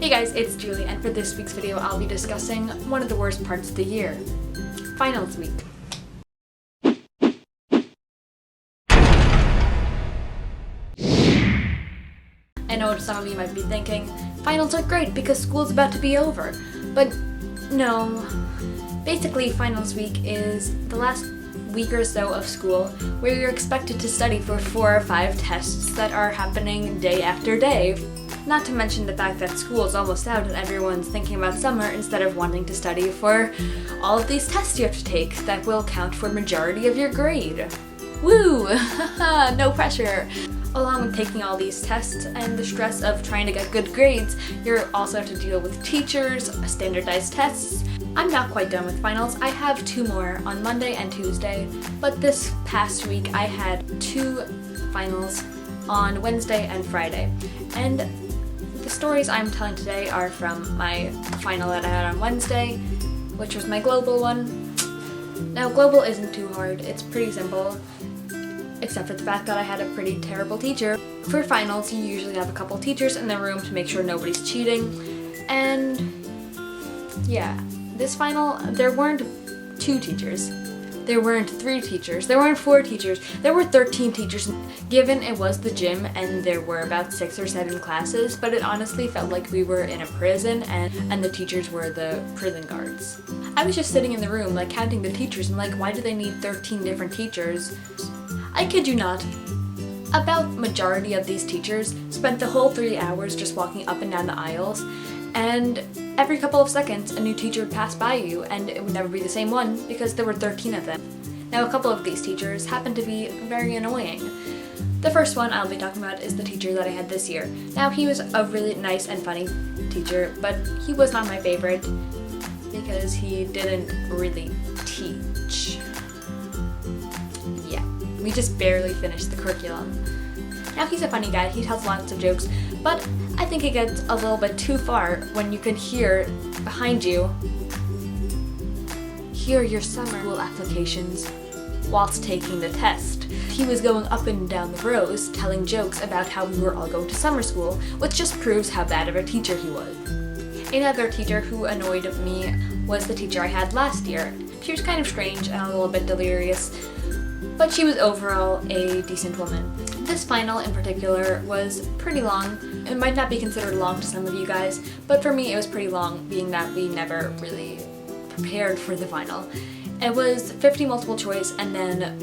Hey guys, it's Julie, and for this week's video I'll be discussing one of the worst parts of the year, finals week. I know what some of you might be thinking, finals are great because school's about to be over, but no. Basically, finals week is the last week or so of school where you're expected to study for 4 or 5 tests that are happening day after day. Not to mention the fact that school is almost out and everyone's thinking about summer instead of wanting to study for all of these tests you have to take that will count for majority of your grade. Woo! No pressure! Along with taking all these tests and the stress of trying to get good grades, you also have to deal with teachers, standardized tests. I'm not quite done with finals. I have 2 more on Monday and Tuesday, but this past week I had 2 finals on Wednesday and Friday. And the stories I'm telling today are from my final that I had on Wednesday, which was my global one. Now, global isn't too hard. It's pretty simple, except for the fact that I had a pretty terrible teacher. For finals, you usually have a couple teachers in the room to make sure nobody's cheating. And yeah, this final, there weren't 2 teachers. There weren't 3 teachers. There weren't 4 teachers. There were 13 teachers, given it was the gym and there were about 6 or 7 classes, but it honestly felt like we were in a prison and the teachers were the prison guards. I was just sitting in the room, like, counting the teachers and like, why do they need 13 different teachers? I kid you not. About majority of these teachers spent the whole 3 hours just walking up and down the aisles, and every couple of seconds a new teacher would pass by you and it would never be the same one because there were 13 of them. Now, a couple of these teachers happen to be very annoying. The first one I'll be talking about is the teacher that I had this year. Now, he was a really nice and funny teacher, but he was not my favorite because he didn't really teach. Yeah, we just barely finished the curriculum. Now, he's a funny guy, he tells lots of jokes, but I think it gets a little bit too far when you can hear behind you, hear your summer school applications whilst taking the test. He was going up and down the rows telling jokes about how we were all going to summer school, which just proves how bad of a teacher he was. Another teacher who annoyed me was the teacher I had last year. She was kind of strange and a little bit delirious, but she was overall a decent woman. This final in particular was pretty long. It might not be considered long to some of you guys, but for me it was pretty long, being that we never really prepared for the final. It was 50 multiple choice and then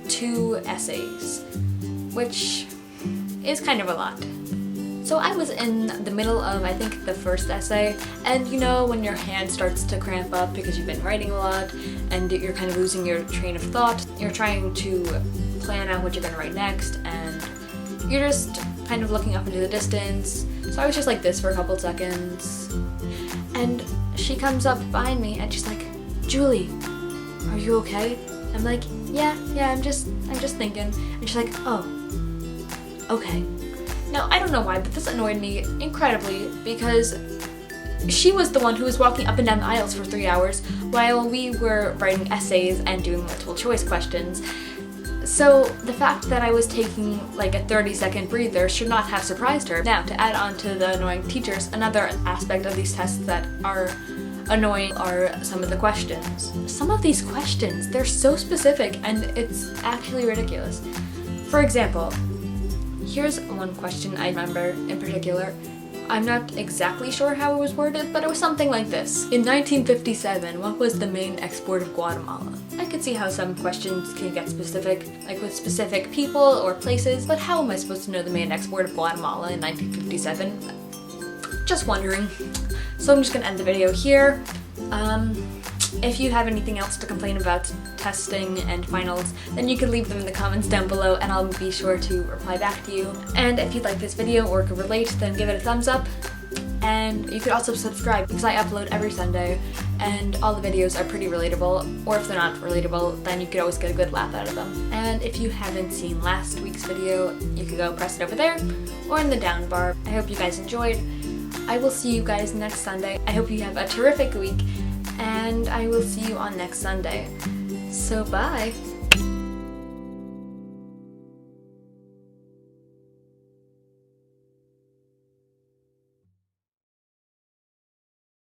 2 essays, which is kind of a lot. So I was in the middle of, I think, the first essay, and you know when your hand starts to cramp up because you've been writing a lot and you're kind of losing your train of thought, you're trying to plan out what you're going to write next, and you're just kind of looking up into the distance. So I was just like this for a couple seconds, and she comes up behind me and she's like, "Julie, are you okay?" I'm like, yeah, I'm just thinking. And she's like, "Oh, okay." Now, I don't know why, but this annoyed me incredibly because she was the one who was walking up and down the aisles for 3 hours while we were writing essays and doing multiple choice questions. So the fact that I was taking like a 30-second breather should not have surprised her. Now, to add on to the annoying teachers, another aspect of these tests that are annoying are some of the questions. Some of these questions, they're so specific and it's actually ridiculous. For example, here's one question I remember in particular. I'm not exactly sure how it was worded, but it was something like this. In 1957, what was the main export of Guatemala? I could see how some questions can get specific, like with specific people or places, but how am I supposed to know the main export of Guatemala in 1957? Just wondering. So I'm just gonna end the video here. If you have anything else to complain about testing and finals, then you can leave them in the comments down below and I'll be sure to reply back to you. And if you'd like this video or could relate, then give it a thumbs up. And you could also subscribe because I upload every Sunday and all the videos are pretty relatable, or if they're not relatable, then you could always get a good laugh out of them. And if you haven't seen last week's video, you could go press it over there or in the down bar. I hope you guys enjoyed. I will see you guys next Sunday. I hope you have a terrific week, and I will see you on next Sunday. So bye!